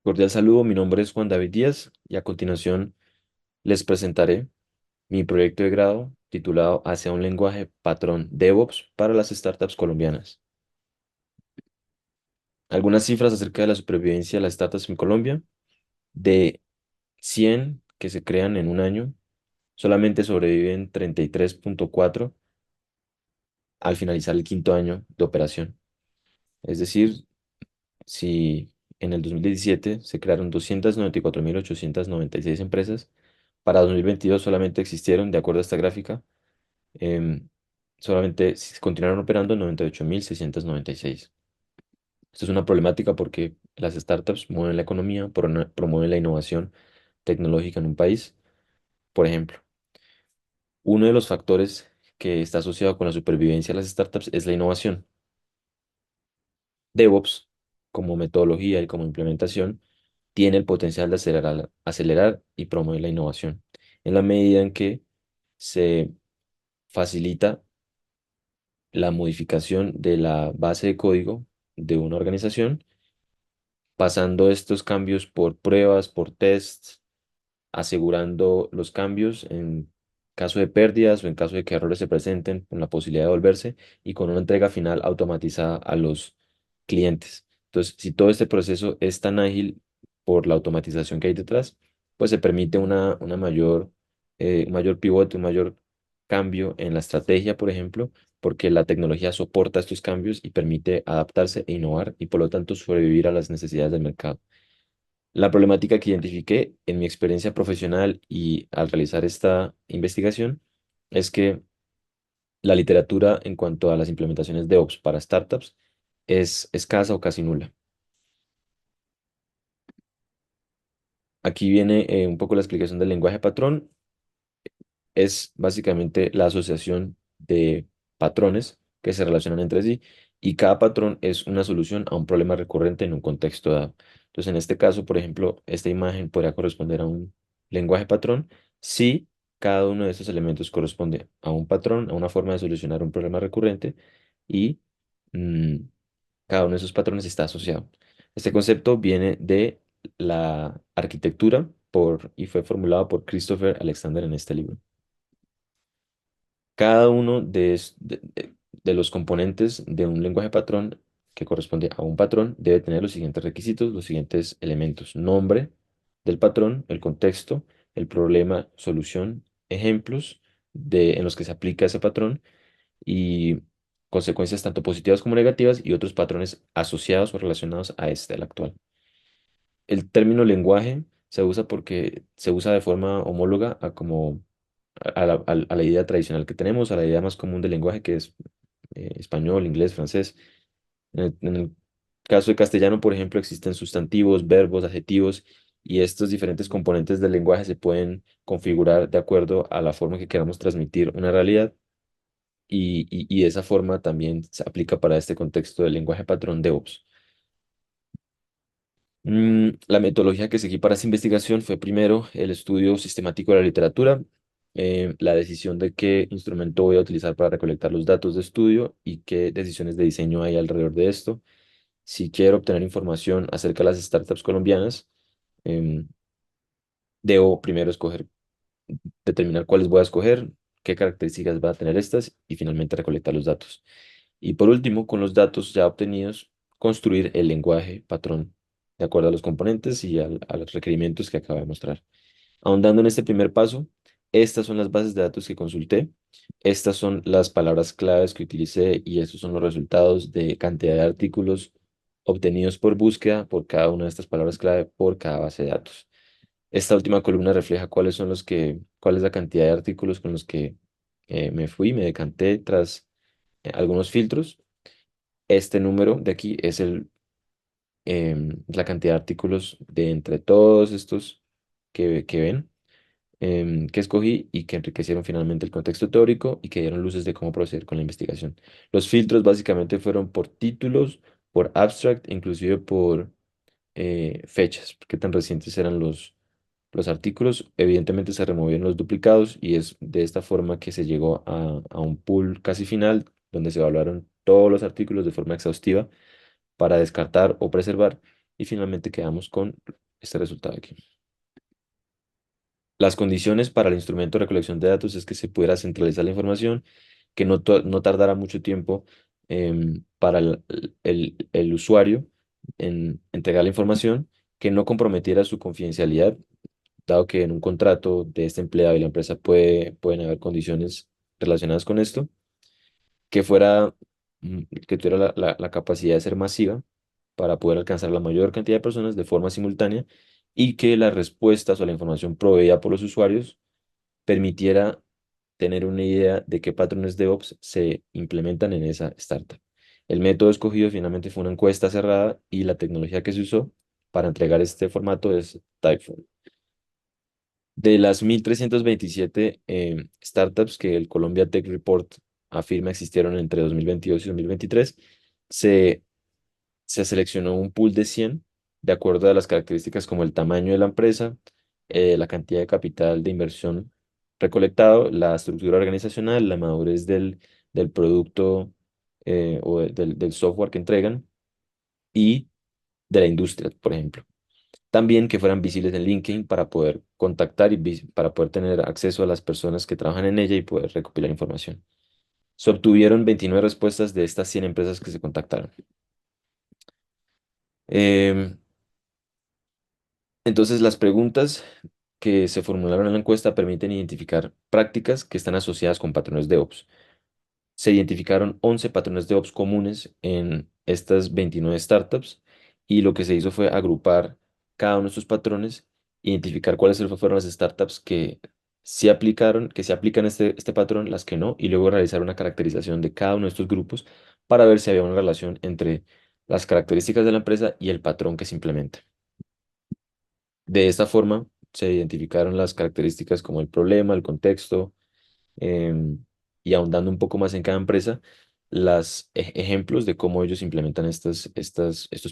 Cordial saludo, mi nombre es Juan David Díaz y a continuación les presentaré mi proyecto de grado titulado Hacia un lenguaje patrón DevOps para las startups colombianas. Algunas cifras acerca de la supervivencia de las startups en Colombia. De 100 que se crean en un año, solamente sobreviven 33,4 al finalizar el quinto año de operación. Es decir, si en el 2017 se crearon 294.896 empresas, para 2022 solamente existieron, de acuerdo a esta gráfica, em, solamente continuaron operando 98.696. Esto es una problemática porque las startups mueven la economía, promueven la innovación tecnológica en un país. Por ejemplo, uno de los factores que está asociado con la supervivencia de las startups es la innovación. DevOps, como metodología y como implementación, tiene el potencial de acelerar y promover la innovación, en la medida en que se facilita la modificación de la base de código de una organización, pasando estos cambios por pruebas, por tests, asegurando los cambios en caso de pérdidas o en caso de que errores se presenten, con la posibilidad de volverse y con una entrega final automatizada a los clientes. Entonces, si todo este proceso es tan ágil por la automatización que hay detrás, pues se permite un mayor pivote, un mayor cambio en la estrategia, por ejemplo, porque la tecnología soporta estos cambios y permite adaptarse e innovar y por lo tanto sobrevivir a las necesidades del mercado. La problemática que identifiqué en mi experiencia profesional y al realizar esta investigación es que la literatura en cuanto a las implementaciones de Ops para startups es escasa o casi nula. Aquí viene un poco la explicación del lenguaje patrón. Es básicamente la asociación de patrones que se relacionan entre sí y cada patrón es una solución a un problema recurrente en un contexto dado. Entonces, en este caso, por ejemplo, esta imagen podría corresponder a un lenguaje patrón si cada uno de estos elementos corresponde a un patrón, a una forma de solucionar un problema recurrente y mm, cada uno de esos patrones está asociado. Este concepto viene de la arquitectura y fue formulado por Christopher Alexander en este libro. Cada uno de los componentes de un lenguaje patrón que corresponde a un patrón debe tener los siguientes requisitos, los siguientes elementos: nombre del patrón, el contexto, el problema, solución, ejemplos en los que se aplica ese patrón y consecuencias tanto positivas como negativas y otros patrones asociados o relacionados a este, el actual. El término lenguaje se usa porque se usa de forma homóloga a como a la idea tradicional que tenemos, a la idea más común del lenguaje que es español, inglés, francés. En el caso de castellano, por ejemplo, existen sustantivos, verbos, adjetivos y estos diferentes componentes del lenguaje se pueden configurar de acuerdo a la forma que queramos transmitir una realidad y de esa forma también se aplica para este contexto del lenguaje patrón de DevOps. La metodología que seguí para esta investigación fue primero el estudio sistemático de la literatura, la decisión de qué instrumento voy a utilizar para recolectar los datos de estudio y qué decisiones de diseño hay alrededor de esto. Si quiero obtener información acerca de las startups colombianas, em, debo primero determinar cuáles voy a escoger, qué características van a tener estas y finalmente recolectar los datos. Y por último, con los datos ya obtenidos, construir el lenguaje patrón de acuerdo a los componentes y a los requerimientos que acabo de mostrar. Ahondando en este primer paso, estas son las bases de datos que consulté, estas son las palabras claves que utilicé y estos son los resultados de cantidad de artículos obtenidos por búsqueda por cada una de estas palabras clave por cada base de datos. Esta última columna refleja cuál es la cantidad de artículos con los que me decanté tras algunos filtros. Este número de aquí es la cantidad de artículos de entre todos estos que ven, que escogí y que enriquecieron finalmente el contexto teórico y que dieron luces de cómo proceder con la investigación. Los filtros básicamente fueron por títulos, por abstract, inclusive por fechas, qué tan recientes eran los artículos. Evidentemente se removieron los duplicados y es de esta forma que se llegó a un pool casi final donde se evaluaron todos los artículos de forma exhaustiva para descartar o preservar. y finalmente quedamos con este resultado aquí. Las condiciones para el instrumento de recolección de datos es que se pudiera centralizar la información, que no tardara mucho tiempo para el usuario en entregar la información, que no comprometiera su confidencialidad, dado que en un contrato de este empleado y la empresa pueden haber condiciones relacionadas con esto, que fuera, que tuviera la capacidad de ser masiva para poder alcanzar la mayor cantidad de personas de forma simultánea y que las respuestas o la información proveída por los usuarios permitiera tener una idea de qué patrones DevOps se implementan en esa startup. El método escogido finalmente fue una encuesta cerrada y la tecnología que se usó para entregar este formato es Typeform. De las 1.327 startups que el Colombia Tech Report afirma existieron entre 2022 y 2023, se, se seleccionó un pool de 100 de acuerdo a las características como el tamaño de la empresa, la cantidad de capital de inversión recolectado, la estructura organizacional, la madurez del producto del software que entregan y de la industria, por ejemplo. También que fueran visibles en LinkedIn para poder contactar y para poder tener acceso a las personas que trabajan en ella y poder recopilar información. Se obtuvieron 29 respuestas de estas 100 empresas que se contactaron. Em, entonces, las preguntas que se formularon en la encuesta permiten identificar prácticas que están asociadas con patrones de DevOps. Se identificaron 11 patrones de Ops comunes en estas 29 startups y lo que se hizo fue agrupar cada uno de estos patrones, identificar cuáles fueron las startups que sí aplicaron, que se aplican este patrón, las que no, y luego realizar una caracterización de cada uno de estos grupos para ver si había una relación entre las características de la empresa y el patrón que se implementa. De esta forma, se identificaron las características como el problema, el contexto, em, y ahondando un poco más en cada empresa, los ejemplos de cómo ellos implementan estos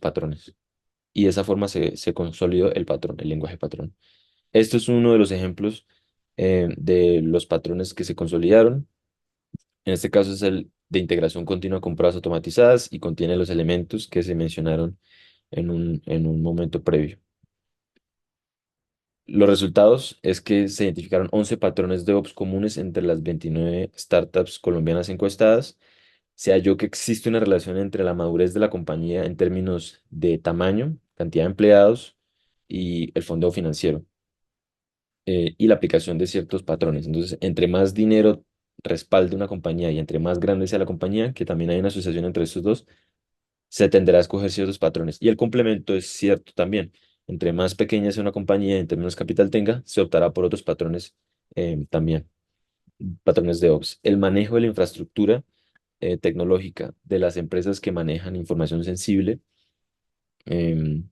patrones. Y de esa forma se consolidó el patrón, el lenguaje patrón. Esto es uno de los ejemplos de los patrones que se consolidaron. En este caso es el de integración continua con pruebas automatizadas y contiene los elementos que se mencionaron en un momento previo. Los resultados es que se identificaron 11 patrones de ops comunes entre las 29 startups colombianas encuestadas. Se halló que existe una relación entre la madurez de la compañía en términos de tamaño, cantidad de empleados y el fondeo financiero y la aplicación de ciertos patrones. Entonces, entre más dinero respalde una compañía y entre más grande sea la compañía, que también hay una asociación entre estos dos, se tenderá a escoger ciertos patrones. Y el complemento es cierto también. Entre más pequeña sea una compañía, entre menos capital tenga, se optará por otros patrones también, patrones de Ops. El manejo de la infraestructura tecnológica de las empresas que manejan información sensible em,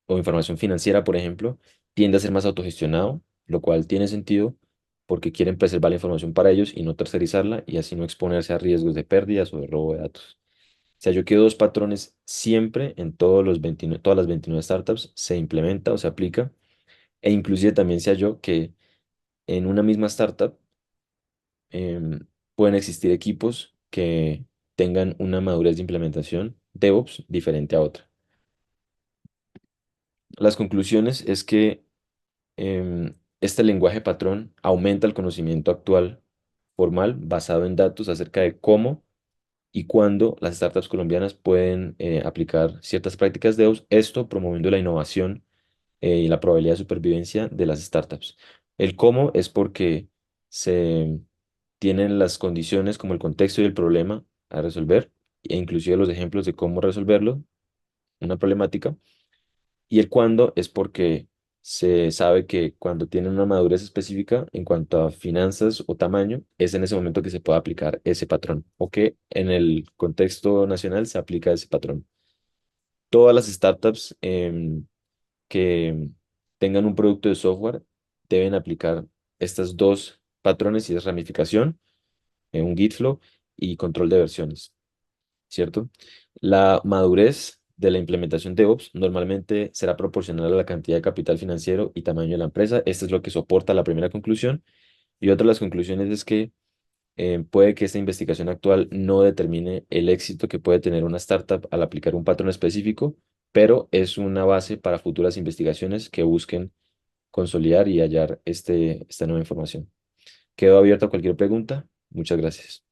o información financiera, por ejemplo, tiende a ser más autogestionado, lo cual tiene sentido porque quieren preservar la información para ellos y no tercerizarla y así no exponerse a riesgos de pérdidas o de robo de datos. Se halló que dos patrones siempre en todas las 29 startups se implementa o se aplica, e inclusive también se halló que en una misma startup em, pueden existir equipos que tengan una madurez de implementación DevOps diferente a otra. Las conclusiones es que este lenguaje patrón aumenta el conocimiento actual formal basado en datos acerca de cómo y cuándo las startups colombianas pueden aplicar ciertas prácticas de DevOps, esto promoviendo la innovación y la probabilidad de supervivencia de las startups. El cómo es porque se tienen las condiciones como el contexto y el problema a resolver, e inclusive los ejemplos de cómo resolverlo, una problemática. Y el cuándo es porque se sabe que cuando tienen una madurez específica en cuanto a finanzas o tamaño, es en ese momento que se puede aplicar ese patrón o que en el contexto nacional se aplica ese patrón. Todas las startups que tengan un producto de software deben aplicar estos dos patrones y es ramificación, un Git flow y control de versiones. ¿Cierto? La madurez de la implementación de DevOps normalmente será proporcional a la cantidad de capital financiero y tamaño de la empresa. Esto es lo que soporta la primera conclusión. Y otra de las conclusiones es que puede que esta investigación actual no determine el éxito que puede tener una startup al aplicar un patrón específico, pero es una base para futuras investigaciones que busquen consolidar y hallar esta nueva información. Quedo abierto a cualquier pregunta. Muchas gracias.